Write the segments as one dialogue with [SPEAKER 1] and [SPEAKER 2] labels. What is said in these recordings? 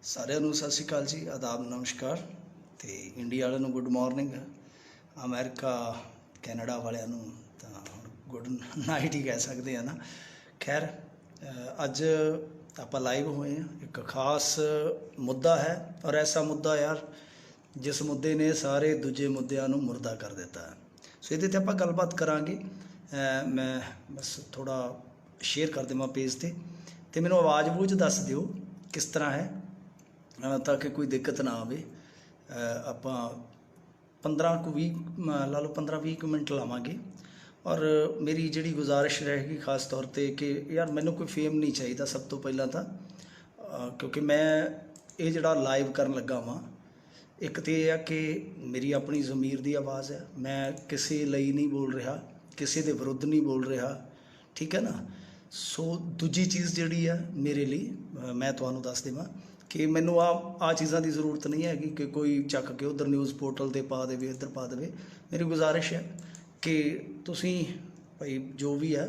[SPEAKER 1] ਸਾਰਿਆਂ ਨੂੰ ਸਤਿ ਸ਼੍ਰੀ ਅਕਾਲ ਜੀ, ਆਦਾਬ, ਨਮਸਕਾਰ। ਤੇ ਇੰਡੀਆ ਵਾਲਿਆਂ ਨੂੰ ਗੁੱਡ ਮਾਰਨਿੰਗ, ਅਮਰੀਕਾ ਕੈਨੇਡਾ ਵਾਲਿਆਂ ਨੂੰ ਤਾਂ ਗੁੱਡ ਨਾਈਟ ਹੀ ਕਹਿ ਸਕਦੇ ਆ ਨਾ। ਖੈਰ, ਅੱਜ ਆਪਾਂ ਲਾਈਵ ਹੋਏ ਹਾਂ। ਇੱਕ ਖਾਸ ਮੁੱਦਾ ਹੈ ਔਰ ਐਸਾ ਮੁੱਦਾ ਯਾਰ ਜਿਸ ਮੁੱਦੇ ਨੇ ਸਾਰੇ ਦੂਜੇ ਮੁੱਦਿਆਂ ਨੂੰ ਮੁਰਦਾ ਕਰ ਦਿੱਤਾ ਹੈ। ਸੋ ਇਹਦੇ 'ਤੇ ਆਪਾਂ ਗੱਲਬਾਤ ਕਰਾਂਗੇ। ਮੈਂ ਬਸ ਥੋੜ੍ਹਾ ਸ਼ੇਅਰ ਕਰ ਦੇਵਾਂ ਪੇਜ 'ਤੇ ਮੈਨੂੰ ਆਵਾਜ਼ ਬੂਝ ਦੱਸ ਦਿਓ ਕਿਸ ਤਰ੍ਹਾਂ ਹੈ, ਤਾਂ ਕਿ ਕੋਈ ਦਿੱਕਤ ਨਾ ਆਵੇ। ਆਪਾਂ 15-20 ਲਾ ਲਓ, 15-20 ਮਿੰਟ ਲਾਵਾਂਗੇ। ਔਰ ਮੇਰੀ ਜਿਹੜੀ ਗੁਜ਼ਾਰਿਸ਼ ਰਹੇਗੀ ਖਾਸ ਤੌਰ 'ਤੇ ਕਿ ਯਾਰ ਮੈਨੂੰ ਕੋਈ ਫੇਮ ਨਹੀਂ ਚਾਹੀਦਾ ਸਭ ਤੋਂ ਪਹਿਲਾਂ ਤਾਂ, ਕਿਉਂਕਿ ਮੈਂ ਇਹ ਜਿਹੜਾ ਲਾਈਵ ਕਰਨ ਲੱਗਾ ਵਾਂ, ਇੱਕ ਤਾਂ ਇਹ ਆ ਕਿ ਮੇਰੀ ਆਪਣੀ ਜ਼ਮੀਰ ਦੀ ਆਵਾਜ਼ ਹੈ। ਮੈਂ ਕਿਸੇ ਲਈ ਨਹੀਂ ਬੋਲ ਰਿਹਾ, ਕਿਸੇ ਦੇ ਵਿਰੁੱਧ ਨਹੀਂ ਬੋਲ ਰਿਹਾ, ਠੀਕ ਹੈ ਨਾ। ਸੋ ਦੂਜੀ ਚੀਜ਼ ਜਿਹੜੀ ਆ ਮੇਰੇ ਲਈ, ਮੈਂ ਤੁਹਾਨੂੰ ਦੱਸ ਦੇਵਾਂ ਕਿ ਮੈਨੂੰ ਆਹ ਚੀਜ਼ਾਂ ਦੀ ਜ਼ਰੂਰਤ ਨਹੀਂ ਹੈਗੀ ਕਿ ਕੋਈ ਚੱਕ ਕੇ ਉੱਧਰ ਨਿਊਜ਼ ਪੋਰਟਲ 'ਤੇ ਪਾ ਦੇਵੇ, ਇੱਧਰ ਪਾ ਦੇਵੇ। ਮੇਰੀ ਗੁਜ਼ਾਰਿਸ਼ ਹੈ ਕਿ ਤੁਸੀਂ ਭਾਈ ਜੋ ਵੀ ਹੈ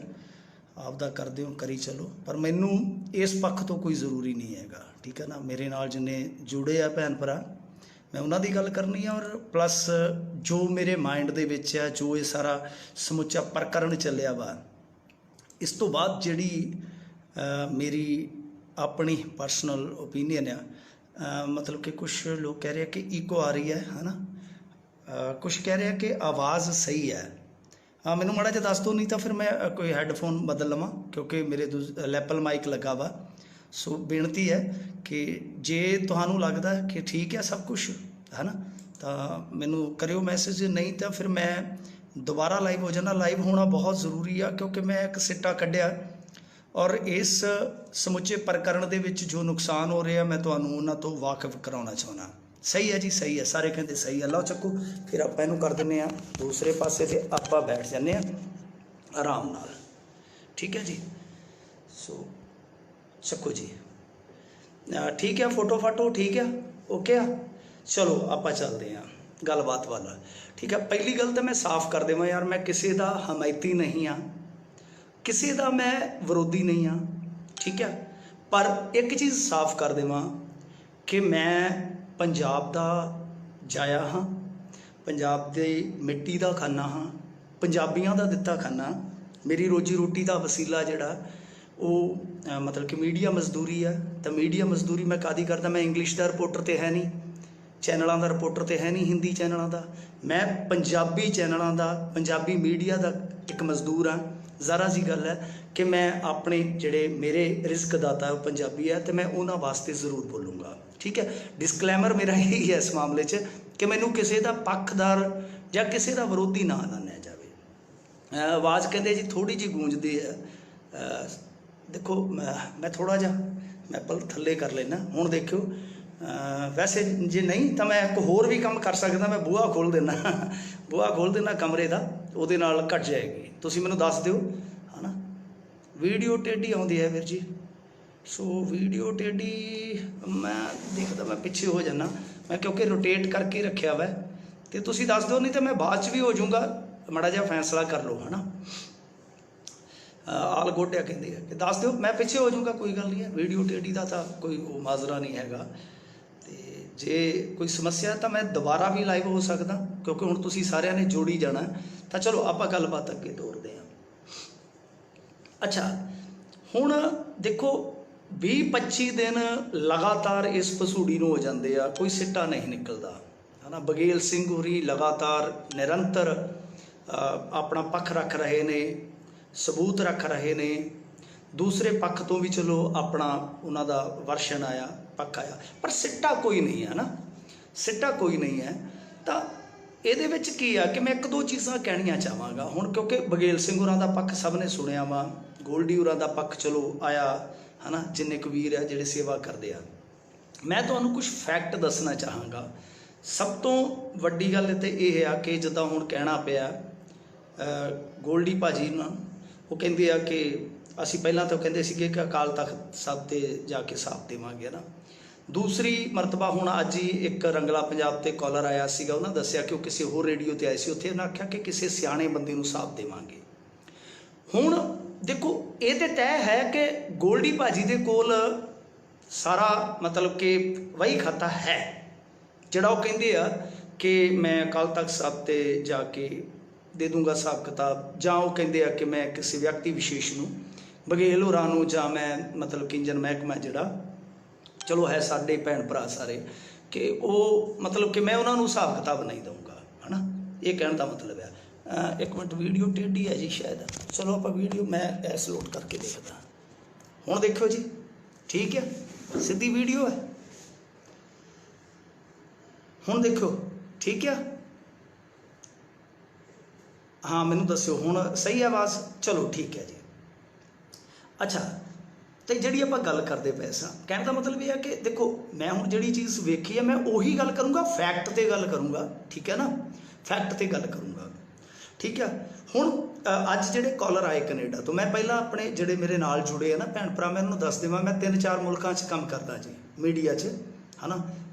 [SPEAKER 1] ਆਪਦਾ ਕਰਦੇ ਹੋ, ਕਰੀ ਚਲੋ, ਪਰ ਮੈਨੂੰ ਇਸ ਪੱਖ ਤੋਂ ਕੋਈ ਜ਼ਰੂਰੀ ਨਹੀਂ ਹੈਗਾ, ਠੀਕ ਹੈ ਨਾ। ਮੇਰੇ ਨਾਲ ਜਿੰਨੇ ਜੁੜੇ ਆ ਭੈਣ ਭਰਾ, ਮੈਂ ਉਹਨਾਂ ਦੀ ਗੱਲ ਕਰਨੀ ਆ। ਔਰ ਪਲੱਸ ਜੋ ਮੇਰੇ ਮਾਈਂਡ ਦੇ ਵਿੱਚ ਹੈ, ਜੋ ਇਹ ਸਾਰਾ ਸਮੁੱਚਾ ਪ੍ਰਕਰਨ ਚੱਲਿਆ ਵਾ, ਇਸ ਤੋਂ ਬਾਅਦ ਜਿਹੜੀ ਮੇਰੀ ਆਪਣੀ ਪਰਸਨਲ ਓਪੀਨੀਅਨ ਆ, ਮਤਲਬ ਕਿ ਕੁਛ ਲੋਕ ਕਹਿ ਰਹੇ ਕਿ ਈਕੋ ਆ ਰਹੀ ਹੈ ਨਾ, ਕੁਛ ਕਹਿ ਰਿਹਾ ਕਿ ਆਵਾਜ਼ ਸਹੀ ਹੈ। ਮੈਨੂੰ ਮਾੜਾ ਜਿਹਾ ਦੱਸ ਦਿਓ, ਨਹੀਂ ਤਾਂ ਫਿਰ ਮੈਂ ਕੋਈ ਹੈੱਡਫੋਨ ਬਦਲ ਲਵਾਂ, ਕਿਉਂਕਿ ਮੇਰੇ ਲੈਪਲ ਮਾਈਕ ਲੱਗਾ ਵਾ। ਸੋ ਬੇਨਤੀ ਹੈ ਕਿ ਜੇ ਤੁਹਾਨੂੰ ਲੱਗਦਾ ਕਿ ਠੀਕ ਹੈ ਸਭ ਕੁਛ ਹੈ ਨਾ, ਤਾਂ ਮੈਨੂੰ ਕਰਿਓ ਮੈਸੇਜ, ਨਹੀਂ ਤਾਂ ਫਿਰ ਮੈਂ ਦੁਬਾਰਾ ਲਾਈਵ ਹੋ ਜਾਣਾ। ਲਾਈਵ ਹੋਣਾ ਬਹੁਤ ਜ਼ਰੂਰੀ ਆ, ਕਿਉਂਕਿ ਮੈਂ ਇੱਕ ਸਿੱਟਾ ਕੱਢਿਆ ਔਰ ਇਸ ਸਮੁੱਚੇ ਪ੍ਰਕਰਨ ਦੇ ਵਿੱਚ ਜੋ ਨੁਕਸਾਨ ਹੋ ਰਿਹਾ, ਮੈਂ ਤੁਹਾਨੂੰ ਉਹਨਾਂ ਤੋਂ ਵਾਕਿਫ ਕਰਾਉਣਾ ਚਾਹੁੰਦਾ। ਸਹੀ ਹੈ ਜੀ, ਸਹੀ ਹੈ, ਸਾਰੇ ਕਹਿੰਦੇ ਸਹੀ ਹੈ। ਲਓ ਚੱਕੋ, ਫਿਰ ਆਪਾਂ ਇਹਨੂੰ ਕਰ ਦਿੰਦੇ ਹਾਂ ਦੂਸਰੇ ਪਾਸੇ 'ਤੇ ਆਪਾਂ ਬੈਠ ਜਾਂਦੇ ਹਾਂ ਆਰਾਮ ਨਾਲ, ਠੀਕ ਹੈ ਜੀ। ਸੋ ਚੱਕੋ ਜੀ, ਠੀਕ ਹੈ, ਫੋਟੋ ਫਾਟੋ ਠੀਕ ਆ, ਓਕੇ ਆ। ਚਲੋ ਆਪਾਂ ਚੱਲਦੇ ਹਾਂ ਗੱਲਬਾਤ ਵੱਲ, ਠੀਕ ਹੈ। ਪਹਿਲੀ ਗੱਲ ਤਾਂ ਮੈਂ ਸਾਫ਼ ਕਰ ਦੇਵਾਂ ਯਾਰ, ਮੈਂ ਕਿਸੇ ਦਾ ਹਮਾਇਤੀ ਨਹੀਂ ਹਾਂ, ਕਿਸੇ ਦਾ ਮੈਂ ਵਿਰੋਧੀ ਨਹੀਂ ਹਾਂ, ਠੀਕ ਹੈ। ਪਰ ਇੱਕ ਚੀਜ਼ ਸਾਫ਼ ਕਰ ਦੇਵਾਂ ਕਿ ਮੈਂ ਪੰਜਾਬ ਦਾ ਜਾਇਆ ਹਾਂ, ਪੰਜਾਬ ਦੀ ਮਿੱਟੀ ਦਾ ਖਾਨਾ ਹਾਂ, ਪੰਜਾਬੀਆਂ ਦਾ ਦਿੱਤਾ ਖਾਨਾ। ਮੇਰੀ ਰੋਜੀ ਰੋਟੀ ਦਾ ਵਸੀਲਾ ਜਿਹੜਾ ਉਹ ਮਤਲਬ ਕਿ ਮੀਡੀਆ ਮਜ਼ਦੂਰੀ ਆ। ਤਾਂ ਮੀਡੀਆ ਮਜ਼ਦੂਰੀ ਮੈਂ ਕਾਹਦੀ ਕਰਦਾ? ਮੈਂ ਇੰਗਲਿਸ਼ ਦਾ ਰਿਪੋਰਟਰ ਤਾਂ ਹੈ ਨਹੀਂ, ਚੈਨਲਾਂ ਦਾ ਰਿਪੋਰਟਰ ਤਾਂ ਹੈ ਨਹੀਂ ਹਿੰਦੀ ਚੈਨਲਾਂ ਦਾ, ਮੈਂ ਪੰਜਾਬੀ ਚੈਨਲਾਂ ਦਾ, ਪੰਜਾਬੀ ਮੀਡੀਆ ਦਾ ਇੱਕ ਮਜ਼ਦੂਰ ਹਾਂ। ਜ਼ਰਾ ਜੀ ਗੱਲ ਹੈ ਕਿ ਮੈਂ ਆਪਣੇ ਜਿਹੜੇ ਮੇਰੇ ਰਿਜ਼ਕ ਦਾਤਾ ਉਹ ਪੰਜਾਬੀ ਹੈ, ਅਤੇ ਮੈਂ ਉਹਨਾਂ ਵਾਸਤੇ ਜ਼ਰੂਰ ਬੋਲੂੰਗਾ, ਠੀਕ ਹੈ। ਡਿਸਕਲੇਮਰ ਮੇਰਾ ਇਹੀ ਹੈ ਇਸ ਮਾਮਲੇ 'ਚ ਕਿ ਮੈਨੂੰ ਕਿਸੇ ਦਾ ਪੱਖਦਾਰ ਜਾਂ ਕਿਸੇ ਦਾ ਵਿਰੋਧੀ ਨਾ ਮੰਨਿਆ ਜਾਵੇ। ਆਵਾਜ਼ ਕਹਿੰਦੇ ਜੀ ਥੋੜ੍ਹੀ ਜਿਹੀ ਗੂੰਜਦੀ ਹੈ। ਦੇਖੋ, ਮੈਂ ਥੋੜ੍ਹਾ ਜਿਹਾ ਮੈਂ ਪਲ ਥੱਲੇ ਕਰ ਲੈਣਾ। ਹੁਣ ਦੇਖਿਓ, ਵੈਸੇ ਜੇ ਨਹੀਂ ਤਾਂ ਮੈਂ ਇੱਕ ਹੋਰ ਵੀ ਕੰਮ ਕਰ ਸਕਦਾ। ਮੈਂ ਬੂਹਾ ਖੋਲ੍ਹ ਦਿੰਦਾ ਕਮਰੇ ਦਾ, ਉਹਦੇ ਨਾਲ ਘਟ ਜਾਏਗੀ। ਤੁਸੀਂ ਮੈਨੂੰ ਦੱਸ ਦਿਓ, ਹੈ ਨਾ। ਵੀਡੀਓ ਟੇਢੀ ਆਉਂਦੀ ਹੈ ਵੀਰ ਜੀ। ਸੋ ਵੀਡੀਓ ਟੇਢੀ ਮੈਂ ਦੇਖਦਾ, ਮੈਂ ਪਿੱਛੇ ਹੋ ਜਾਂਦਾ ਮੈਂ, ਕਿਉਂਕਿ ਰੋਟੇਟ ਕਰਕੇ ਰੱਖਿਆ ਵਾ। ਅਤੇ ਤੁਸੀਂ ਦੱਸ ਦਿਓ, ਨਹੀਂ ਤਾਂ ਮੈਂ ਬਾਅਦ 'ਚ ਵੀ ਹੋ ਜਾਊਂਗਾ। ਮਾੜਾ ਜਿਹਾ ਫੈਸਲਾ ਕਰ ਲਓ, ਹੈ ਨਾ। ਆਲ ਗੋਡਿਆ ਕਹਿੰਦੇ ਆ ਕਿ ਦੱਸ ਦਿਓ, ਮੈਂ ਪਿੱਛੇ ਹੋ ਜਾਊਂਗਾ, ਕੋਈ ਗੱਲ ਨਹੀਂ ਹੈ। ਵੀਡੀਓ ਟੇਢੀ ਦਾ ਤਾਂ ਕੋਈ ਉਹ ਮਾਜ਼ਰਾ ਨਹੀਂ ਹੈਗਾ। ਅਤੇ ਜੇ ਕੋਈ ਸਮੱਸਿਆ ਤਾਂ ਮੈਂ ਦੁਬਾਰਾ ਵੀ ਲਾਈਵ ਹੋ ਸਕਦਾ, ਕਿਉਂਕਿ ਹੁਣ ਤੁਸੀਂ ਸਾਰਿਆਂ ਨੇ ਜੋੜੀ ਜਾਣਾ। ਤਾਂ ਚਲੋ ਆਪਾਂ ਗੱਲਬਾਤ ਅੱਗੇ ਤੋਰਦੇ ਹਾਂ। ਅੱਛਾ, ਹੁਣ ਦੇਖੋ 20-25 ਦਿਨ ਲਗਾਤਾਰ ਇਸ ਭਸੂੜੀ ਨੂੰ ਹੋ ਜਾਂਦੇ ਆ, ਕੋਈ ਸਿੱਟਾ ਨਹੀਂ ਨਿਕਲਦਾ, ਹੈ ਨਾ। ਬਗੇਲ ਸਿੰਘ ਹੋਰੀ ਲਗਾਤਾਰ ਨਿਰੰਤਰ ਆਪਣਾ ਪੱਖ ਰੱਖ ਰਹੇ ਨੇ, ਸਬੂਤ ਰੱਖ ਰਹੇ ਨੇ। ਦੂਸਰੇ ਪੱਖ ਤੋਂ ਵੀ ਚਲੋ ਆਪਣਾ ਉਹਨਾਂ ਦਾ ਵਰਸ਼ਨ ਆਇਆ, ਪੱਖ ਆਇਆ, ਪਰ ਸਿੱਟਾ ਕੋਈ ਨਹੀਂ ਹੈ ਨਾ, ਸਿੱਟਾ ਕੋਈ ਨਹੀਂ ਹੈ। ਤਾਂ ਇਹਦੇ ਵਿੱਚ ਕੀ ਆ ਕਿ ਮੈਂ ਇੱਕ ਦੋ ਚੀਜ਼ਾਂ ਕਹਿਣੀਆਂ ਚਾਹਾਂਗਾ ਹੁਣ, ਕਿਉਂਕਿ ਬਗੇਲ ਸਿੰਘ ਹੋਰਾਂ ਦਾ ਪੱਖ ਸਭ ਨੇ ਸੁਣਿਆ ਵਾ, ਗੋਲਡੀ ਹੋਰਾਂ ਦਾ ਪੱਖ ਚਲੋ ਆਇਆ, ਹੈ ਨਾ। ਜਿੰਨੇ ਕੁ ਵੀਰ ਆ ਜਿਹੜੇ ਸੇਵਾ ਕਰਦੇ ਆ, ਮੈਂ ਤੁਹਾਨੂੰ ਕੁਝ ਫੈਕਟ ਦੱਸਣਾ ਚਾਹਾਂਗਾ। ਸਭ ਤੋਂ ਵੱਡੀ ਗੱਲ ਤੇ ਇਹ ਆ ਕਿ ਜਿੱਦਾਂ ਹੁਣ ਕਹਿਣਾ ਪਿਆ ਗੋਲਡੀ ਭਾਜੀ ਨੂੰ, ਉਹ ਕਹਿੰਦੇ ਆ ਕਿ ਅਸੀਂ ਪਹਿਲਾਂ ਤਾਂ ਕਹਿੰਦੇ ਸੀਗੇ ਕਿ ਅਕਾਲ ਤਖਤ ਸਾਹਿਬ 'ਤੇ ਜਾ ਕੇ ਸਾਥ ਦੇਵਾਂਗੇ ਨਾ। ਦੂਸਰੀ ਮਰਤਬਾ ਹੁਣ ਅੱਜ ਹੀ ਇੱਕ ਰੰਗਲਾ ਪੰਜਾਬ 'ਤੇ ਕਾਲਰ ਆਇਆ ਸੀਗਾ, ਉਹਨਾਂ ਦੱਸਿਆ ਕਿ ਉਹ ਕਿਸੇ ਹੋਰ ਰੇਡੀਓ 'ਤੇ ਆਏ ਸੀ, ਉੱਥੇ ਉਹਨਾਂ ਆਖਿਆ ਕਿ ਕਿਸੇ ਸਿਆਣੇ ਬੰਦੇ ਨੂੰ ਸਾਥ ਦੇਵਾਂਗੇ। ਹੁਣ ਦੇਖੋ, ਇਹ ਤਾਂ ਤੈਅ ਹੈ ਕਿ ਗੋਲਡੀ ਭਾਜੀ ਦੇ ਕੋਲ सारा मतलब कि वही खाता है ਜਿਹੜਾ ਉਹ ਕਹਿੰਦੇ ਆ कि मैं अकाल तख्त साहब ते जाके दे दूंगा हिसाब किताब, ਜਾਂ ਉਹ ਕਹਿੰਦੇ ਆ कि मैं किसी व्यक्ति विशेष ਨੂੰ बघेल होरां ਨੂੰ, ਜਾਂ मैं मतलब कि इंजन महकमा ਜਿਹੜਾ चलो है साडे भैन भरा सारे कि वो मतलब कि मैं उन्होंने हिसाब किताब नहीं दूंगा, है ना। ये कहने का मतलब है। एक मिनट वीडियो टेढ़ी है जी शायद, चलो आप वीडियो मैं ऐस लोड करके देखदा। हुण देखो जी, ठीक है, सीधी वीडियो है, हुण देखो, ठीक है। हाँ मैनू दस्यो हुण सही आवाज़, चलो ठीक है जी। अच्छा तो जी आप गल करते पे सा, कहने का मतलब यह है कि देखो मैं हुण जी चीज़ वेखी है मैं उही गल करूँगा, फैक्ट ते गल करूँगा, ठीक है ना, फैक्ट ते गल करूँगा, ठीक है। हुण अज जिहड़े कॉलर आए कनेडा तो, मैं पहला अपने जिहड़े मेरे नाल जुड़े हैं ना भैन भरा, मैं उन्होंने दस देवां, मैं 3-4 मुल्कां च काम करदा जी मीडिया च, है ना।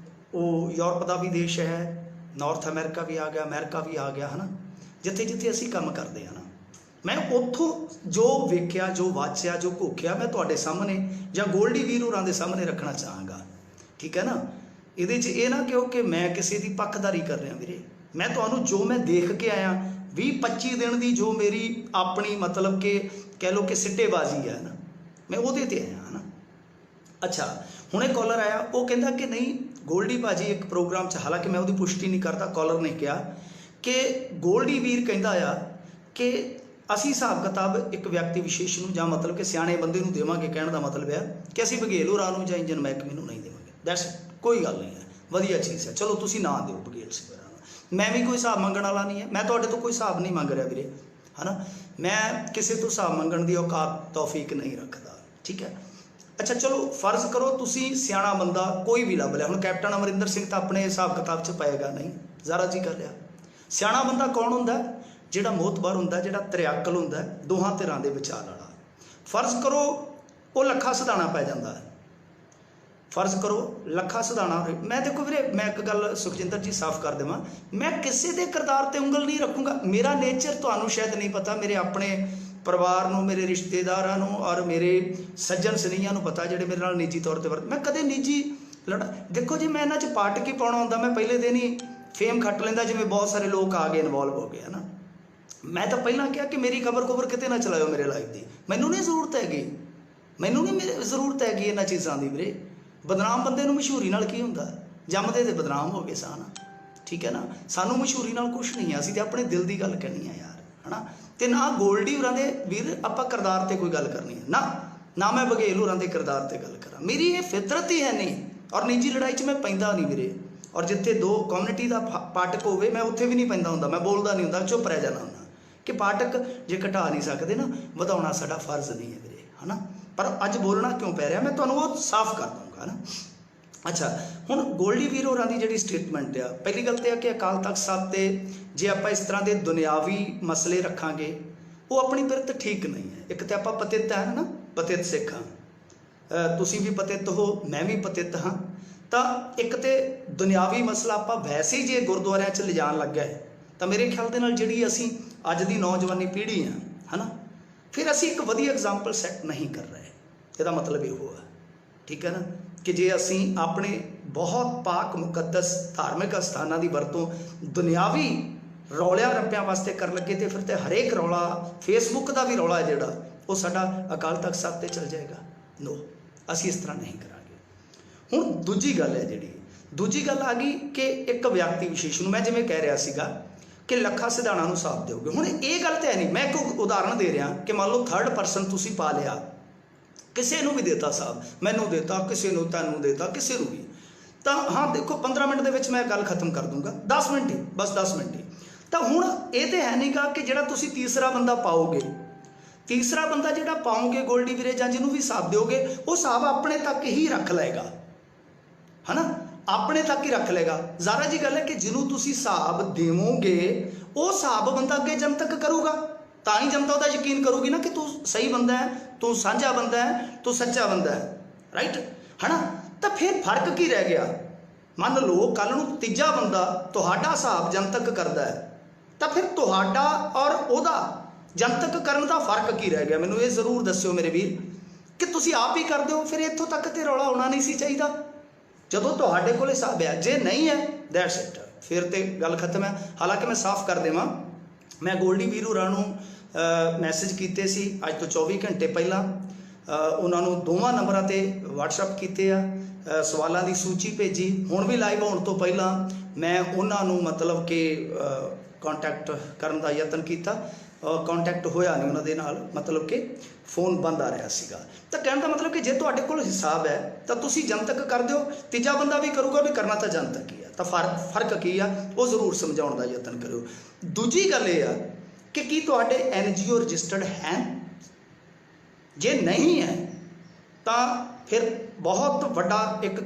[SPEAKER 1] वो यूरोप का भी देश है, नॉर्थ अमेरिका भी आ गया, अमेरिका भी आ गया, है ना, जिथे जिथे असीं काम करते हैं ना, मैं उत्थों जो वेख्या, जो वाचिया, जो घोखिया मैं तुहाडे सामने जां गोल्डी वीर होरां दे सामने रखना चाहांगा, ठीक है ना। इहदे च ये ना कहो कि मैं किसी की पक्षधारी कर रहा वीरे, मैं तुहानूं जो मैं देख के आया 20-25 दिन की जो मेरी अपनी मतलब कि कह लो कि सिट्टेबाजी है ना, मैं उहदे ते आया, है ना। अच्छा हुणे कॉलर आया, वो कहता कि नहीं गोल्डी भाजी एक प्रोग्राम च, हालांकि मैं उसकी पुष्टि नहीं करता, कॉलर ने कहा कि गोल्डी वीर कहता आ कि असी हिसाब किताब एक व्यक्ति विशेष नूं जां मतलब कि सियाणे बंदे नूं देवांगे, कहने का मतलब है कि असी बघेल होरां नूं जां इंजन महकमे नूं नहीं देवांगे, दैट्स कोई गल नहीं है, वधिया चीज़ है, चलो तुसीं ना दिओ बघेल सिंह होरां नूं, मैं भी कोई हिसाब मंगण वाला नहीं है, मैं तुहाडे तो कोई हिसाब नहीं मंग रहा वीरे, है ना, मैं किसी तो हिसाब मंगण दी औकात तौफीक नहीं रखता, ठीक है। अच्छा चलो फर्ज करो तुसी सियाणा बंदा कोई भी लभ लिया, हुण कैप्टन अमरिंदर सिंह तो अपने हिसाब किताब च पाएगा नहीं, ज़रा जी कर लिया। सियाणा बंदा कौन हुंदा, जिहड़ा मोहतबर हुंदा, जिहड़ा त्रिअकल हुंदा, दोहां धिरां दे विचार वाला। फर्ज करो वो लखा सिधाणा पै जांदा है, फर्ज करो लखा सिधाणा, मैं देखो वीरे मैं एक गल सुखजिंदर जी साफ कर देवां, मैं किसी के किरदार ते उंगल नहीं रखूँगा, मेरा नेचर तुहानूं शायद नहीं पता, मेरे अपने परिवार नूं, मेरे रिश्तेदारां नूं और मेरे सज्जन स्नेहियां नूं पता जिहड़े मेरे नाल निजी तौर पर मैं कदे निजी लड़ा, देखो जी मैं इन्हां च पार्ट की पाउणा हुंदा, मैं पहले दिन ही फेम खट लैंदा, जिवें बहुत सारे लोग आ गए इनवॉल्व हो गए, है ना। मैं तो पहला कहा कि मेरी खबर किते ना चलाओ मेरे लाइफ की, मैनू नहीं जरूरत हैगी, मैनू नहीं मेरे जरूरत हैगी इन्हां चीज़ां दी वीरे। बदनाम बंदे नूं मशहूरी नाल की हुंदा, जमदे ते बदनाम हो गए सा ना, ठीक है ना, सानू मशहूरी नाल कुछ नहीं है, असीं ते अपने दिल की गल कहनी है यार, है ना। तो ना गोल्डी होरां दे वीर आपां किरदार ते कोई गल करनी है ना, ना मैं बघेल होरां दे किरदार ते गल करां, मेरी ये फितरत ही है नहीं, और निजी लड़ाई च मैं पैंदा नहीं वीरे, और जिथे दो कम्यूनिटी का पाटक होवे मैं उत्थे भी नहीं पैंदा हुंदा, मैं बोलदा नहीं हुंदा, चुप रह जाना हुंदा कि पाटक जे घटा नहीं सकते ना, वधाउणा साडा फर्ज नहीं है वीरे, है ना। पर अज बोलना क्यों पै रहा, मैं तुहानूं वो साफ कर दूंगा, है ना। अच्छा हुण गोल्डी वीर होरां दी जिहड़ी स्टेटमेंट आ, पहली गल तो है कि अकाल तख्त साहब ते जे आपां इस तरह के दुनियावी मसले रखांगे वो अपनी पिरत ठीक नहीं है। एक तो आपां पतित है ना, पतित सिख हाँ, तुसीं भी पतित हो, मैं भी पतित हाँ, तो एक तो दुनियावी मसला आपां वैसे ही जे गुरुद्वारियां च लिजाण लग गए तो मेरे ख्याल दे नाल जिहड़ी असीं अज दी नौजवानी पीढ़ी हाँ, है ना, फिर असीं एक वधिया एग्जाम्पल सैट नहीं कर रहे, इसदा मतलब इहो है, ठीक है ना, कि जे असीं अपने बहुत पाक मुकद्दस धार्मिक अस्थानां की वरतों दुनियावी रौलिया रप्पियां वास्ते कर लगे तो फिर तो हरेक रौला फेसबुक का भी रौला है जिहड़ा वो साडा अकाल तख्त साहब ते चल जाएगा। नो असीं इस तरह नहीं करांगे। हुण दूजी गल है जिहड़ी दूजी गल आ गई कि एक व्यक्ति विशेष नूं मैं जिवें कह रहा सीगा कि लखा सिधाणा नूं साथ दोगे। हुण ये गल तो है नहीं, मैं एक उदाहरण दे रहा कि मान लो थर्ड परसन तुसीं पा लिया, किसी नूं भी देता साहब, मैनू देता, किसी नूं तैनूं देता, किसी नूं भी, तो हाँ देखो 15 मिनट दे विच मैं गल खत्म कर दूंगा, 10 मिनट ही, बस 10 मिनट ही। तो हुण ये तो है नहीं गा कि जिहड़ा तुसीं तीसरा बंदा पाओगे, तीसरा बंदा जिहड़ा पाओगे गोल्डी वीरे जां जिहनूं भी हिसाब दोगे वो हिसाब अपने तक ही रख लेगा, है ना, अपने तक ही रख लेगा। ज़ारा जी गल है कि जिन्हों तुसीं हिसाब देवोगे वो हिसाब बंदा अगे जनतक करूगा, तां ही जनता उहदा यकीन करूगी ना कि तू सही बंदा है, तू साझा बंदा है, तू सच्चा बंदा है, राइट, है ना। तो फिर फर्क की रह गया, मान लो कल नूं तीजा बंदा तुहाडा हिसाब जनतक करदा है, तो फिर तुहाडा और उहदा जनतक करन दा फर्क की रह गया, मैनूं ये जरूर दस्सिओ मेरे वीर। कि तुसी आप ही कर दो, फिर इत्थों तक तो रौला होना नहीं सी चाहिए। जदों तुहाडे कोल हिसाब है, जे नहीं है दैट्स इट, फिर तो गल खत्म है। हालांकि मैं साफ कर देवां, मैं गोल्डी वीर होरां नूं मैसेज कीते सी अज तो 24 घंटे पहला, उन्होंने दोवां नंबरां ते WhatsApp कीते आ, सवालों की सूची भेजी। हुण भी लाइव होने तो पहला मैं उन्होंने मतलब कि कॉन्टैक्ट करने का यतन किया, कॉन्टैक्ट होया नहीं उन्होंने नाल, मतलब कि फोन बंद आ रहा सीगा। तो कहने का मतलब कि जे तुहाडे कोल हिसाब है तो तुसी जनतक कर दो, तीजा बंदा भी करूगा, भी करना तो जनतक ही है। तो फर्क की आ वो जरूर समझाउण का यतन करो। दूजी गल ये आ कि की तुहाडे NGO रजिस्टर्ड हैं, जे नहीं है तो फिर बहुत वड्डा एक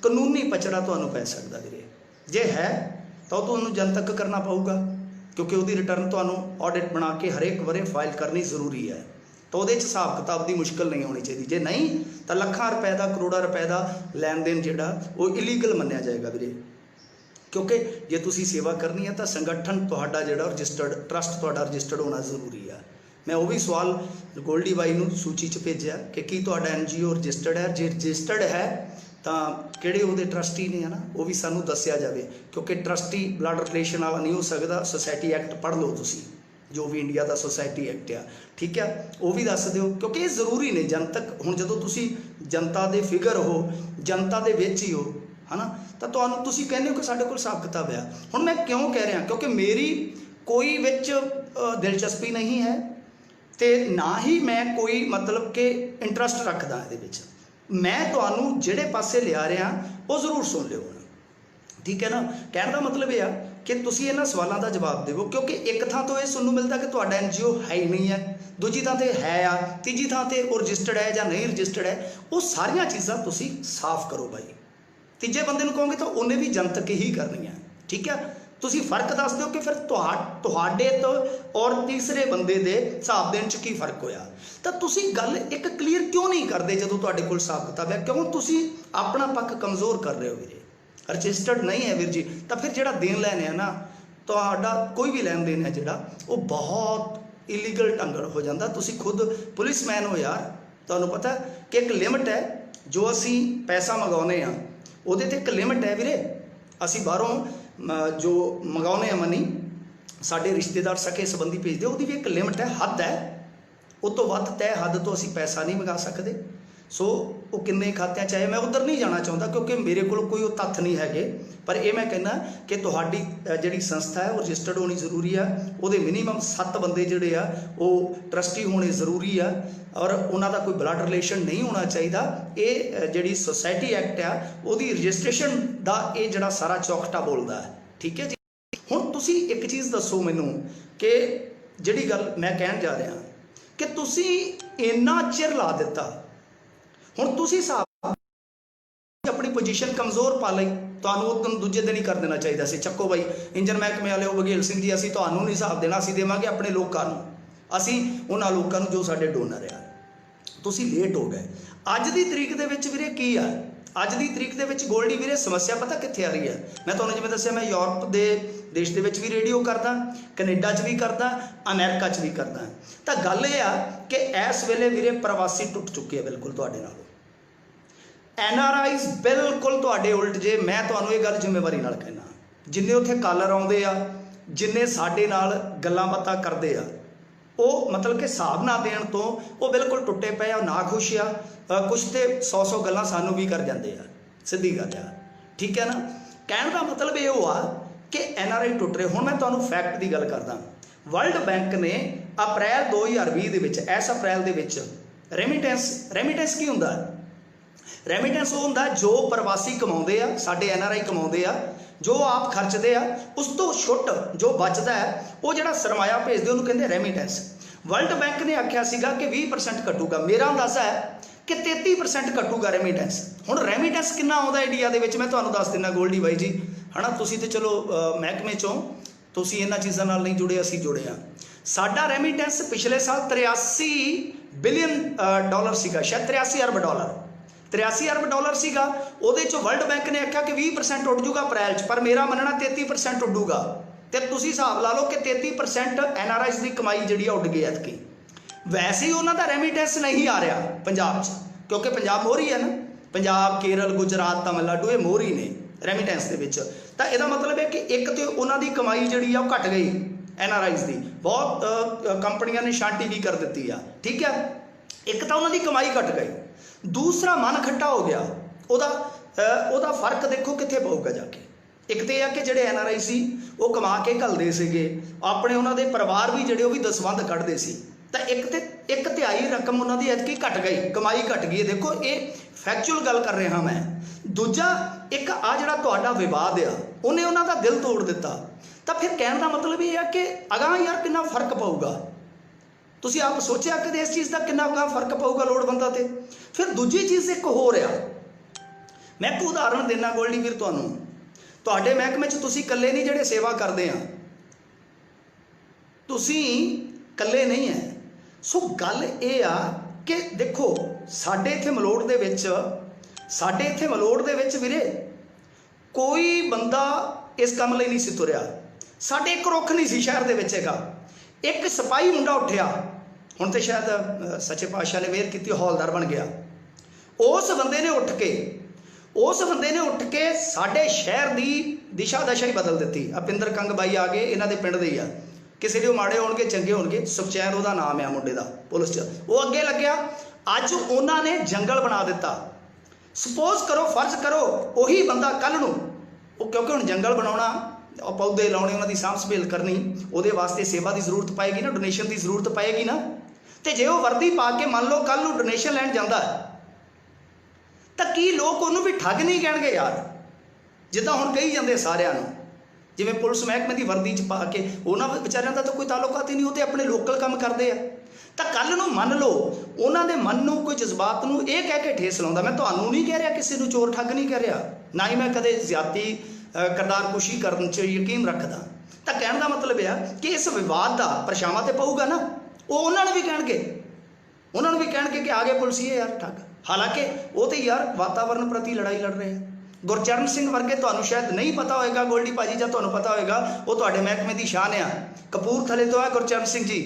[SPEAKER 1] कानूनी पचड़ा तुहानूं पै सकदा वीरे। जे है तो तुहानूं जनतक करना पऊगा, क्योंकि उसकी रिटर्न तुहानूं ऑडिट बना के हरेक वरे फाइल करनी जरूरी है। तो वो हिसाब किताब की मुश्किल नहीं होनी चाहिए। जे नहीं तो लाखां रुपए का, करोड़ों रुपए का लैन देन जिहड़ा वो इलीगल मन्निया जाएगा वीरे। क्योंकि जे तुसी सेवा करनी है तो संगठन तुहाडा जिहड़ा रजिस्टर्ड, ट्रस्ट तुहाडा रजिस्टर्ड होना जरूरी है। मैं वो भी सवाल गोल्डी बाई नूं सूची च भेजिया कि की तुहाडा NGO रजिस्टर्ड है, जे रजिस्टर्ड है तो किहड़े उहदे ट्रस्टी ने, है ना, वो भी सानूं दस्सिया जाए। क्योंकि ट्रस्टी ब्लड रिलेशन वाला नहीं हो सकता। सोसाइटी एक्ट पढ़ लो तुसी, जो भी इंडिया का सोसाइटी एक्ट आ, ठीक है, वो भी दस दिओ, क्योंकि ये जरूरी ने। जनतक हुण जदों तुसी जनता दे फिगर हो, जनता दे विच ही हो, है ना, तो तुहानूं तुसी कहंदे हो कि साडे कोल हिसाब किताब है। हुण मैं क्यों कह रहा, क्योंकि मेरी कोई विच दिलचस्पी नहीं है, तो ना ही मैं कोई मतलब कि इंटरस्ट रखदा इहदे विच। मैं तुहानूं जिहड़े पासे लिया रहा वो जरूर सुन लिओ, ठीक है ना। कहने का मतलब यह कि तुसी इन्हां सवालों का जवाब देवो, क्योंकि एक थां तो यह सुनने मिलता कि तुहाडा NGO है ही नहीं है, दूजी थां ते है आ, तीजी थां ते वो रजिस्टर्ड है या नहीं रजिस्टर्ड है। वो सारियां चीज़ां तुसी साफ करो भाई। तीजे बंदे नूं कहोगे तो उन्हें भी जनतक ही करनी है, ठीक है। तुसी फर्क दस दो कि फिर तुहाडे तो और तीसरे बंदे दे हिसाब देने च की फर्क होया। तो तुसी गल एक क्लीयर क्यों नहीं करते जदों तुहाडे कोल हिसाब किताब है? क्यों तुसी अपना पक्ष कमज़ोर कर रहे हो वीरे? रजिस्टर्ड नहीं है वीर जी, तो फिर जिहड़ा देन लैन है ना, तुहाडा कोई भी लैन देन है जिहड़ा वो बहुत इलीगल ढंग हो जाता। तुसी खुद पुलिसमैन हो यार, तुहानूं पता कि एक लिमिट है जो असी पैसा मंगाउने आ, उहदे ते एक लिमिट है वीरे। असी बाहरों जो मंगाउने मनी, साडे रिश्तेदार सके संबंधी भेजते, उसकी भी एक लिमिट है, हद है। उस तो वध तय हद तो असी पैसा नहीं मंगा सकते। सो वो किन्ने खात्यां चाहे, मैं उधर नहीं जाना चाहता क्योंकि मेरे को कोई वो तत्थ नहीं है। पर यह मैं कहना कि तुहाडी जिहड़ी संस्था है वो रजिस्टर्ड होनी जरूरी है। वो मिनीमम 7 बंदे जिहड़े आ वो ट्रस्टी होने जरूरी है, और उन्हां दा कोई ब्लड रिलेशन नहीं होना चाहिए। ये जिहड़ी सोसाइटी एक्ट आ उहदी रजिस्ट्रेशन दा ये जिहड़ा सारा चौखटा बोलदा है, ठीक है जी। हुण तुसी एक चीज़ दसो मैनूं कि जिहड़ी गल मैं कहण जा रहा कि तुसी इन्ना चिर ला दिता, हुण तुसी हिसाब अपनी पोजीशन कमज़ोर पा लई, तुहानूं उस दिन दूजे दिन ही कर देना चाहिए सी। चक्को भाई इंजन महकमे वाले बघेल सिंह जी, असीं तुहानूं नहीं हिसाब देना, असीं देवांगे अपने लोकां नूं, असीं उन्हां लोकां नूं जो साडे डोनर आ। तुसीं लेट हो गए। अज दी तरीक दे विच वीरे की आ, अज दी तरीक दे विच गोल्डी वीरे समस्या पता कित्थे आ रही है? मैं तुहानूं जिवें दस्सिआ, मैं यूरोप दे देश दे विच भी रेडियो करदा, कनेडा च भी करदा, अमेरिका च भी करदा। तो गल ये आ कि इस वेले वीरे प्रवासी टुट चुके हैं बिल्कुल तुहाडे नालों। NRIs बिल्कुल तुहाडे उल्ट जे। मैं तुहानूं ये गल जिम्मेवारी नाल कहना, जिन्ने उत्थे कालर आउंदे आ, जिन्ने साडे नाल गल्लां बातां करदे आ, वो मतलब कि हिसाब ना देण तो वो बिल्कुल टुटे पे आ, ना खुश आ। कुछ तो 100 गल्लां सानूं भी कर जांदे आ, सीधी गल आ, ठीक है ना। कहण दा मतलब ये हुआ कि NRI टुट रहे। हुण मैं तुहानूं फैक्ट की गल करदा। वर्ल्ड बैंक ने अप्रैल 2020 दे विच, इस अप्रैल दे विच रेमिटेंस की हुंदा? रेमिटेंस वो हुंदा जो प्रवासी कमाउंदे आ, साडे NRI कमाउंदे आ, जो आप खर्चते आ, उस तो छुट जो बचदा है वो जिहड़ा सरमाया भेजदे उहनूं कहंदे रेमिटेंस। वर्ल्ड बैंक ने आख्या सीगा कि 20% घटूगा, मेरा अंदाजा है कि 33% घटूगा रेमिटेंस। हुण रेमिटेंस कितना आउंदा इंडिया दे विच मैं तुहानूं दस दिना गोल्डी बाई जी, है ना। तुसीं ते चलो महकमे चों तुसीं इन्हां चीज़ां नाल नहीं जुड़े, असीं जुड़े आ। साडा रेमिटेंस पिछले साल 83 बिलियन डॉलर सीगा, शायद 83 अरब डॉलर, 83 अरब डॉलर सीगा। ਉਹਦੇ ਚੋਂ वर्ल्ड बैंक ने आख्या कि 20% ਉੱਡ जूगा अप्रैल च, पर मेरा मनना 33% ਉੱਡੂਗਾ। तो तुसीं हिसाब ला लो कि 33% NRIs की कमाई जिहड़ी ਉੱਡ गई ऐतकी। वैसे ही उन्हों का रेमिटेंस नहीं आ रहा पंजाब च, क्योंकि पंजाब मोहरी है ना, पंजाब केरल गुजरात तमिलनाडु ये मोहरी ने रेमिटेंस के विच। तो यदा मतलब है कि एक तो उन्होंने कमाई जी घट गई NRIs की, बहुत कंपनियां ने शांति भी कर दी है, ठीक है। एक तो उन्होंने कमाई घट गई, दूसरा मन खट्टा हो गया, ਉਹਦਾ फर्क देखो कितने पऊगा जाके। एक तो यह है कि जोड़े NRI सी वो कमा के घलते थे, अपने उन्होंने परिवार भी जोड़े भी दसवंध कढ़ते सी, तो एक तिहाई रकम उन्होंने एतकी घट गई, कमाई घट गई। देखो ये फैक्चुअल गल कर रहा मैं। दूजा एक आ जोड़ा तुहाडा विवाद आ उन्हें उन्हों का दिल तोड़ दिता, तो फिर कहने का मतलब ये है कि अगां यार कितना फर्क पऊगा। तुसीं आप सोचिया कि इस चीज़ का कितना फर्क पऊगा लोड़वंदां ते। फिर दूजी चीज़ एक हो रहा, मैं एक उदाहरण देना गोल्डी वीर तुहानूं, तुहाडे महकमे च तुसीं कल्ले नहीं जिहड़े सेवा करदे आ, तुसीं कल्ले नहीं है। सो गल ये आ कि देखो साडे इत्थे मलोड़ दे विच, साडे इत्थे मलोड़ दे विच वीरे कोई बंदा इस काम लई नहीं सी तुरिया, साडे एक रुख नहीं सी शहर दे विच हैगा। एक सिपाही मुंडा उठिया, हुण ते शायद सच्चे पातशाह ने मेहर कीती हौलदार बन गया। उस बंदे ने उठ के साडे शहर की दिशा दशा ही बदल दी। अपिंदर कंग बाई आ गए, इन्हों के पिंड दे ही आ, किसी के माड़े होणगे चंगे होणगे, सुखचैन उसका नाम है मुंडे का पुलिस च, वो अगे लग्या। अज उन्होंने जंगल बना दिता। सपोज करो, फर्ज करो उही बंदा कल नूं, क्योंकि हुण जंगल बनाउणा, पौधे लाने, उन्होंने सांभ संभेल करनी, वो वास्ते सेवा की जरूरत पाएगी ना, डोनेशन की जरूरत पाएगी ना। तो जे वो वर्दी पा के मान लो कल नूं डोनेशन लैण जांदा तो की लोग उन्होंने भी ठग नहीं कहेंगे यार, जिदा हुण कही जाते सारिਆਂ ਨੂੰ, जिवें पुलिस महकमे की वर्दी च पा के उन्होंने बेचारियों का तो कोई ताल्लुकात ही नहीं, वो तो अपने लोकल काम करते हैं। तो कल नूं मान लो उन्होंने मन नूं कोई जज्बात नूं ये कह के ठेस लाउंदा, मैं तुहानूं नहीं कह रहा, किसी नूं चोर ठग नहीं कह रहा, ना ही मैं कदे ज्यादती करदारकुशी करन च यकीन रखदा। तो कहने का मतलब यह कि इस विवाद का परछावां तो पऊगा ना, वो उन्होंने भी कहेंगे कि आ गए पुलिसिए यार ठग, हालांकि वो तो यार वातावरण प्रति लड़ाई लड़ रहे हैं। गुरचरण सिंह वर्गे तुहानूं शायद नहीं पता होएगा गोल्डी भाजी, जब तुहानूं पता होएगा वो तुहाडे महकमे की शान आ, कपूरथले तो है गुरचरण सिंह जी,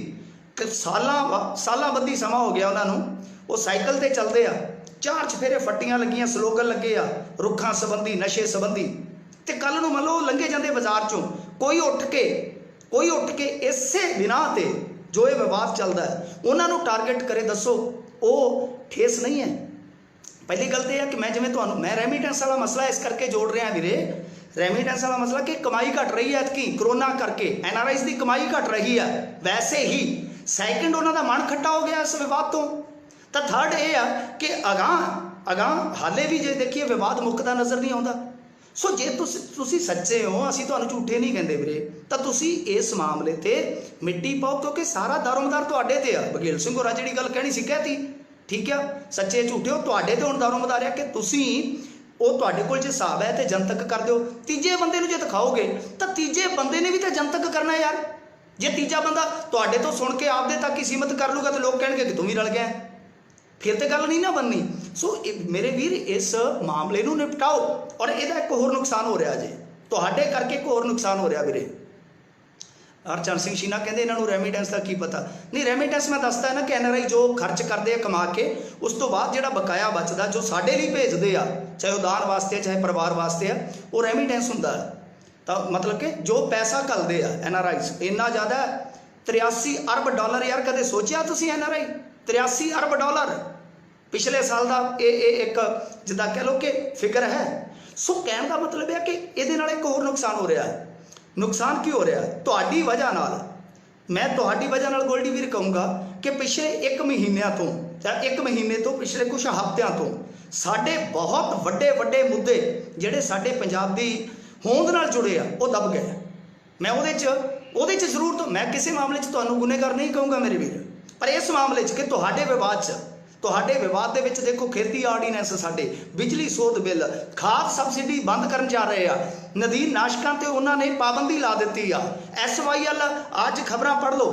[SPEAKER 1] सालां बद्धी समा हो गया उन्होंने, वो साइकिल ते चलते आ, 4 चफेरे फट्टियां लगियां, स्लोगन लगे आ रुखां संबंधी नशे संबंधी। तो कल नूं मान लो लंघे जाते बाजार चों कोई उठ के इसे बिना ते जो ये विवाद चलता है उन्होंने टारगेट करे, दसो वो ठेस नहीं है। पहली गल तो यह कि मैं जिवें तुहानूं मैं रेमिटेंस वाला मसला इस करके जोड़ रहा वीरे, रेमिटेंस वाला मसला कि कमाई घट रही है कि कोरोना करके NRIs की कमाई घट रही है, वैसे ही सैकेंड उन्होंने मन खट्टा हो गया इस विवाद तो थर्ड ये है कि अगां हाले भी जे देखिए विवाद मुकदा नज़र नहीं आता। सो जे तुसी सच्चे हो, असीं तुहानूं झूठे नहीं कहते वीरे, तो तुसी इस मामले ते मिट्टी पाओ, क्योंकि सारा दारोमदार तुहाडे ते आ। बघेल सिंह होरां जिहड़ी गल कहनी सी कहती, ठीक है, सच्चे झूठे हो तुहाडे ते हुण दारोमदार है कि तुसी वो तुहाडे कोल जे हिसाब है तो जनतक कर दो, तीजे बंदे नूं जे दिखाओगे तो तीजे बंदे ने भी तो जनतक करना यार। जे तीजा बंदा तुहाडे तो सुन के आपदे तक ही सीमित कर लूगा तो लोग कहेंगे कि तू भी रल गया, फिर तो गल नहीं ना बननी। सो मेरे वीर इस मामले नूं निपटाओ। और इहदा एक होर नुकसान हो रहा जे, तुहाडे करके एक होर नुकसान हो रहा वीरे। हरचंद सिंह शीना कहते इन्हों रेमिटेंस का की पता नहीं, रेमिटेंस मैं दसदा है ना कि NRI जो खर्च करते हैं कमा के, उस तो बाद जो बकाया बचता जो साढ़े लिए भेजते हैं, चाहे उदान वास्ते चाहे परिवार वास्ते है, वो रेमिटेंस होंदा है। तो मतलब कि जो पैसा घलते हैं NRIs इन्ना ज़्यादा $83 अरब यार, कदे सोचिया तुसीं NRI $83 अरब पिछले साल का एक जिदा कह लो कि फिगर है। सो कहने का मतलब है कि ये एक होर नुकसान हो रहा है। नुकसान क्यों हो रहा है? तुहाडी वजह नाल, मैं तुहाडी वजह नाल गोल्डी वीर कहूँगा कि पिछले 1 महीनों तो या 1 महीने तो पिछले कुछ हफ्तियां तो साडे बहुत वड्डे मुद्दे जिहड़े साडे पंजाब दी होंद नाल जुड़े आ वो दब गए। मैं ਉਹਦੇ ਚ ਜ਼ਰੂਰ तो मैं किसी मामले च तुहानूं गुनहगार नहीं कहूँगा मेरे वीर, पर इस मामले च कि तुहाडे विवाद दे विच देखो खेती आर्डीनेंस साडे बिजली सोध बिल खाद सबसिडी बंद करन जा रहे आ, नदीन नाशकां ते उन्होंने पाबंदी ला दी आ। SYL अज खबरां पढ़ लो,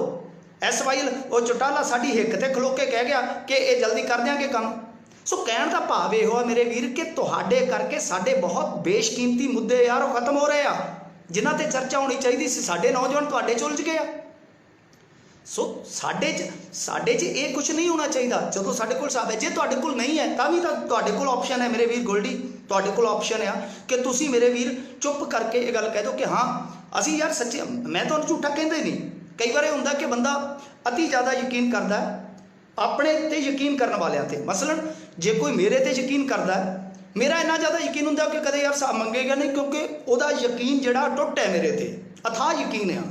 [SPEAKER 1] SYL वो चौटाला साडी हिक ते खलो के कह गया कि ये जल्दी कर देंगे काम। सो कहण दा भाव इहो आ मेरे वीर कि तुहाडे करके साडे बहुत बेशकीमती मुद्दे यार वो खत्म हो रहे आ, जिन्हां ते चर्चा होनी चाहिए सी। साडे नौजवान तुहाडे च उलझ गए आ। सो साडे च ये कुछ नहीं होना चाहिए जो साडे कोल हिसाब है। जे तुहाडे कोल नहीं है तां भी तुहाडे कोल ऑप्शन है मेरे वीर गोल्डी, तुहाडे कोल ऑप्शन है कि तुसी मेरे वीर चुप करके ये गल कह दो कि हाँ असी यार सच्चे, मैं तुहानूं झूठा कहंदा ही नहीं। कई बार हुंदा कि बंदा अति ज़्यादा यकीन करता है अपने ते यकीन करने वालियां ते। मसलन जे कोई मेरे ते यकीन करता है, मेरा इन्ना ज़्यादा यकीन हुंदा कि कदे यार साहब मंगेगा नहीं, क्योंकि उहदा यकीन जिहड़ा टुट है मेरे ते, अथाह यकीन है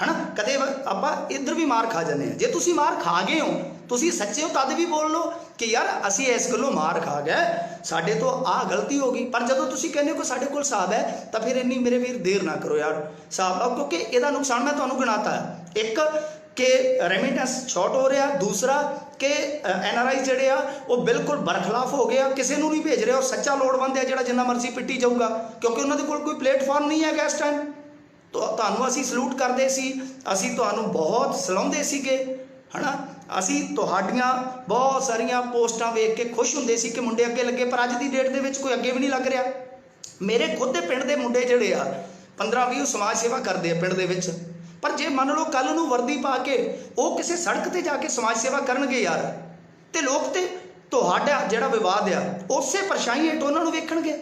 [SPEAKER 1] ना। कदे आपां इधर भी मार खा जाने। जे तुसी मार खा गए हो, तुसी सच्चे हो, तद भी बोल लो कि यार असी इस गलों मार खा गए, साडे तो आ गलती हो गई। पर जदों तुसी कहने हो कि साडे कोल हिसाब है, तो फिर इन्नी मेरे वीर देर ना करो यार हिसाब लाओ, क्योंकि इहदा नुकसान मैं तुहानूं गिनाता है। एक कि रेमिटेंस शॉर्ट हो रहा, दूसरा कि NRI जिहड़े आ वो बिल्कुल बरखलाफ हो गया, किसी नूं नहीं भेज रहे, और सच्चा लोड़वंद है जिहड़ा जिन्ना मर्जी पिट्टी जाऊगा, क्योंकि उन्हां दे कोल कोई प्लेटफॉर्म नहीं है इस टाइम। तो तुहानूं असीं सलूट करदे सी, असीं तुहानूं बहुत सलाहुंदे सीगे, है ना। असीं तुहाडीआं बहुत सारियां पोस्टां वेख के खुश हुंदे सी कि मुंडे अगे लगे, पर अज दी डेट दे विच कोई अगे भी नहीं लग रहा। मेरे खुद दे पिंड दे मुंडे जिहड़े आ 15-20 समाज सेवा करदे आ पिंड दे विच, पर जे मान लो कल नूं वर्दी पा के वो किसी सड़क ते जाके समाज सेवा करनगे यार, तो लोग ते तुहाडा जिहड़ा विवाद आ उस परछाई हेठ उन्हां नूं वेखणगे,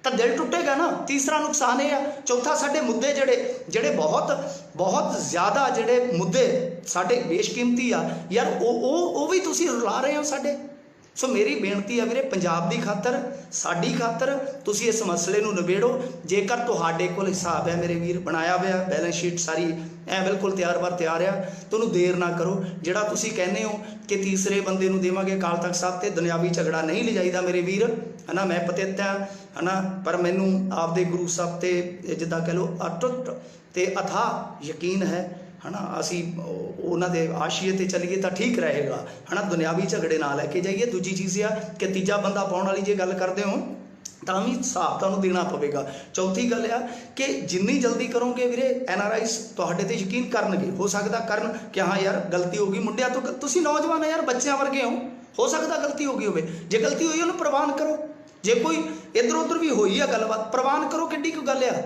[SPEAKER 1] तो दिल टुटेगा ना। तीसरा नुकसान ये है। चौथा, साडे मुद्दे जिहड़े बहुत बहुत ज़्यादा जिहड़े मुद्दे साडे बेशकीमती आ यार, वो भी तुसीं रुला रहे हो साडे। सो मेरी बेनती है वीरे, पंजाब की खातर, साडी खातर तुसीं इस मसले नूं निबेड़ो। जेकर तुहाडे कोल हिसाब है मेरे वीर, बनाया हुआ बैलेंस शीट सारी ऐ बिल्कुल तैयार बार तैयार आ, तुहानूं देर ना करो। जिहड़ा तुसीं कहने हो कि तीसरे बंदे नूं देवांगे अकाल तख्त साहब ते, दुनियावी झगड़ा नहीं लिजाईदा मेरे वीर, है ना। मैं पतित हाँ, है ना, पर मैनूं आपदे गुरु साहब ते जिद्दां कह लो अटुट ते अथाह यकीन है ना। असी उन्हां दे आशिए ते चलीए तो ठीक रहेगा, है ना। दुनियावी झगड़े ना लैके जाइए। दूजी चीज़ आ कि तीजा बंदा पाउण वाली जे गल करदे हो तां भी हिसाब तुहानूं देना पवेगा। चौथी गल आ कि जिन्नी जल्दी करोगे वीरे NRIs तुहाडे ते यकीन करनगे, हो सकदा करन कि हाँ यार गलती हो गई मुंडिया तो, तुसीं नौजवान है यार, बच्चों वर्गे हो सकदा गलती हो गई होवे। जे गलती हुई उन्हें प्रवान करो, जे कोई इधर उधर भी हुई है गलबात प्रवान करो, किड्डी कोई गल आ।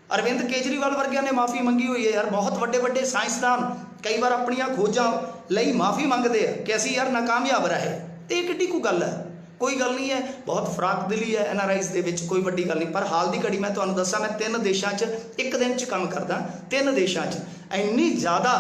[SPEAKER 1] अरविंद केजरीवाल वर्गिया ने माफ़ी मंगी हुई है यार, बहुत वड्डे वड्डे साइंसदान कई बार अपनियां खोजां लई माफ़ी मंगते हैं कि असीं यार नाकामयाब रहे, तो ये किड्डी कोई गल है, कोई गल नहीं है। बहुत फराक दिली है NRIs दे विच, कोई वड्डी गल नहीं। पर हाल की घड़ी मैं तुहानूं दस्सां, मैं 3 देशों एक दिन च काम करदा, 3 देशों इन्नी ज़्यादा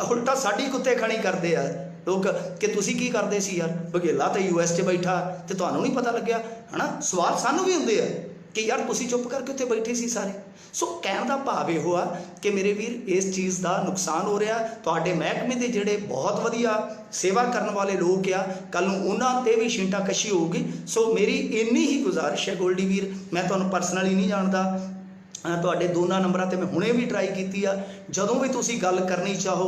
[SPEAKER 1] उल्टा साडी कुत्ते खानी करते हैं लोग कि तुसीं की करदे सी यार, बघेला तो US च बैठा तो तुहानूं नहीं पता लग्या, है ना। सवाल सानूं भी हुंदे आ कि यार तुसीं चुप करके उत्थे बैठे सी सारे। सो कहण दा भाव इहो आ कि मेरे वीर इस चीज़ का नुकसान हो रहा। तुहाडे महकमे दे जिहड़े बहुत वधिया सेवा करने वाले लोग आ, कल नूं उन्हां ते भी छींटा कशी होगी। सो मेरी इन्नी ही गुजारिश है गोल्डी वीर, मैं तुहानूं परसनली नहीं जानदा, तुहाडे दोनों नंबरां ते मैं हुणे भी ट्राई की आ। जदों भी तुसीं गल करनी चाहो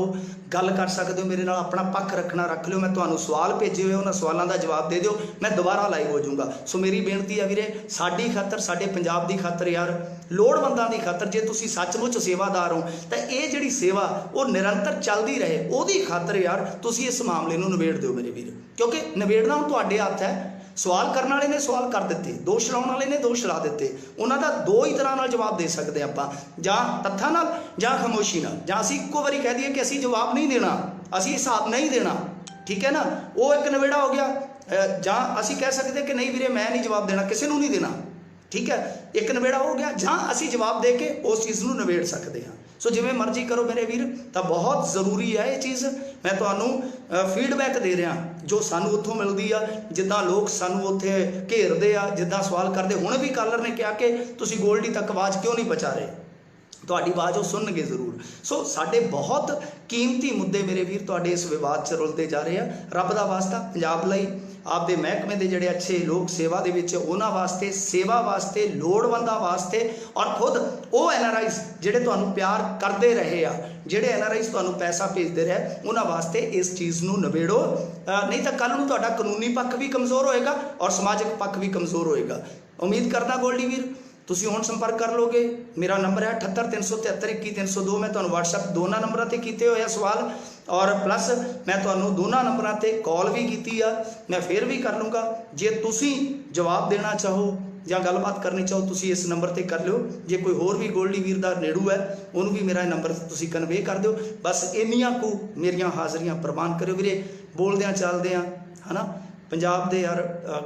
[SPEAKER 1] गल कर सकते हो, मेरे नाल अपना पक्ष रखना रख लियो। मैं तुहानूं सवाल भेजे हुए उन्हां सवालों का जवाब दे दिओ, मैं दोबारा लाइव हो जाऊँगा। सो मेरी बेनती है वीरे, साडी खातर, साडे पंजाब की खातर यार, लोड़वंदां की खातर, जे तुसीं सचमुच सेवादार हो तो ये जिहड़ी सेवा वो निरंतर चलती रहे, उहदी खातर यार तुसीं इस मामले नूं निबेड़ दिओ मेरे वीर, क्योंकि निबेड़ना हुण तुहाडे हत्थ है। सवाल करने वाले ने सवाल कर दिते, दोष लाने वाले ने दोष ला दिते, उन्होंने दो ही तरह नाल जवाब दे सकते हैं आप, जां तत्थां नाल जां खामोशी नाल, जां असीं इक्को वारी कह दईए कि असीं जवाब नहीं देना, असीं हिसाब नहीं देना, ठीक है ना, वो एक नवेड़ा हो गया। जां असीं कह सकते कि नहीं वीरे मैं नहीं जवाब देना, किसी नूं नहीं देना, ठीक है, एक नवेड़ा हो गया। जां असीं जवाब दे के उस चीज़ नूं नवेड़ सकते हैं। सो जिवें मर्जी करो मेरे वीर, तो बहुत जरूरी है ये चीज़। मैं तुहानूं फीडबैक दे रहा जो सानू उत्थों मिलती आ, जिद्दां लोग सानू उत्थे घेरदे आ, जिद्दां सवाल करते। हुण भी कॉलर ने कहा कि तुसीं गोल्डी तक आवाज़ क्यों नहीं पहुँचा रहे, तुहाडी आवाज़ वो सुनणगे जरूर। सो साडे बहुत कीमती मुद्दे मेरे वीर तुहाडे इस विवाद च रुलते जा रहे हैं। रब दा वास्ता पंजाब लई, आपदे महकमे दे जिहड़े अच्छे लोग सेवा दे विच, उन्हां वास्ते, सेवा वास्ते, लोड़वंदां वास्ते, और खुद वो NRIs जिहड़े तुहानूं प्यार करते रहे आ, जिहड़े NRIs तुहानूं पैसा भेजते रहे, उन्हां वास्ते इस चीज़ नूं निबेड़ो। नहीं तो कल नूं तुहाडा कानूनी पक्ष भी कमज़ोर होएगा और समाजिक पक्ष भी कमज़ोर होएगा। उम्मीद करदा गोल्डी वीर तुसीं हुण संपर्क कर लोगे। मेरा नंबर है 78 373 21 302। मैं तुहानूं WhatsApp दोनों नंबरों ते कीते होए सवाल, और प्लस मैं तुहानूं दोनों नंबरों ते कॉल भी की आ, मैं फिर भी कर लूँगा। जे तुसीं जवाब देना चाहो ਜਾਂ ਗੱਲਬਾਤ ਕਰਨੀ ਚਾਹੋ ਤੁਸੀਂ ਇਸ ਨੰਬਰ ਤੇ ਕਰ ਲਿਓ। ਜੇ ਕੋਈ ਹੋਰ ਵੀ ਗੋਲਡੀ ਵੀਰ ਦਾ ਨੇੜੂ ਹੈ ਉਹਨੂੰ ਵੀ ਮੇਰਾ ਨੰਬਰ ਤੁਸੀਂ ਕਨਵੇ ਕਰ ਦਿਓ। ਬਸ ਇੰਨੀਆਂ ਕੁ ਮੇਰੀਆਂ ਹਾਜ਼ਰੀਆਂ ਪ੍ਰਵਾਨ ਕਰਿਓ ਵੀਰੇ। ਬੋਲਦਿਆਂ ਚੱਲਦਿਆਂ ਹੈ ਨਾ, ਪੰਜਾਬ ਦੇ ਯਾਰ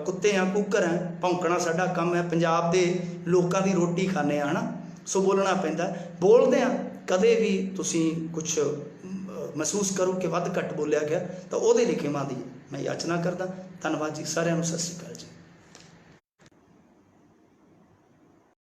[SPEAKER 1] ਕੁੱਤੇ ਆ, ਕੁੱਕਰ ਆ, ਭੌਂਕਣਾ ਸਾਡਾ ਕੰਮ ਹੈ। ਪੰਜਾਬ ਦੇ ਲੋਕਾਂ ਦੀ ਰੋਟੀ ਖਾਂਦੇ ਆ ਹੈ ਨਾ, ਸੋ ਬੋਲਣਾ ਪੈਂਦਾ। ਬੋਲਦੇ ਆ ਕਦੇ ਵੀ ਤੁਸੀਂ ਕੁਛ ਮਹਿਸੂਸ ਕਰੋ ਕਿ ਵੱਧ ਘੱਟ ਬੋਲਿਆ ਗਿਆ ਤਾਂ ਉਹਦੇ ਲਈ ਖਿਮਾ ਦੀ ਮੈਂ ਯਾਚਨਾ ਕਰਦਾ। ਧੰਨਵਾਦ ਜੀ ਸਾਰਿਆਂ ਨੂੰ, ਸਤਿ ਸ਼੍ਰੀ ਅਕਾਲ ਜੀ।